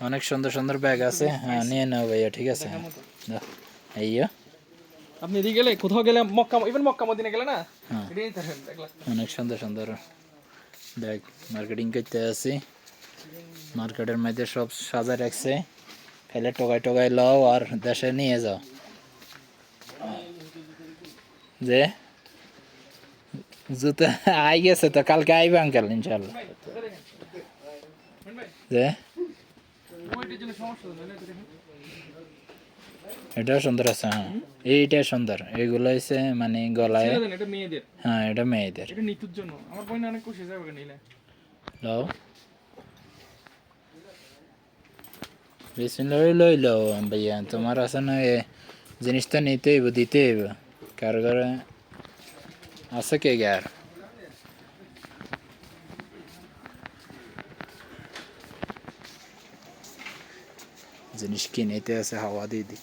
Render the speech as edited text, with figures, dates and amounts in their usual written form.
অনেক সুন্দর সুন্দর ব্যাগ আছে, হ্যাঁ নিয়ে নাও ভাইয়া, ঠিক আছে। দাও, এইয়া আপনি এদিকে গেলে কোথাও গেলে মক্কা, ইভেন মক্কা মদিনা গেলে না, হ্যাঁ এটাই দেখেন দেখলাম। অনেক সুন্দর সুন্দর ব্যাগ মার্কেটিং করতে আসি। মার্কেটের মধ্যে সব সাজা রাখছে, ফেলে টোকাই টোকাই লও আর দেশে নিয়ে যাও। যে জুতা আই গেছে তো, কালকে আইবে আঙ্কেল ইনশাল্লাহ। যে ওইটার জন্য সমস্যা হলো না, দেখেন এটাও সুন্দর আছে, হ্যাঁ এইটা সুন্দর। এগুলো হচ্ছে মানে গলায়, ছেড়ে দেন, এটা মেয়েদের, হ্যাঁ এটা মেয়েদের। এটা নিতুর জন্য। আমার বোন অনেক খুশি যাবে নিলে। লও বিসমিল্লাহ লই লও ভাইয়া, তোমার আছে না এ জিনিসটা নিতে হইব, দিতে হইব। কার ঘরে আছে কে গার জিনিস কিনেতে আছে, হাওয়া দিয়ে দি।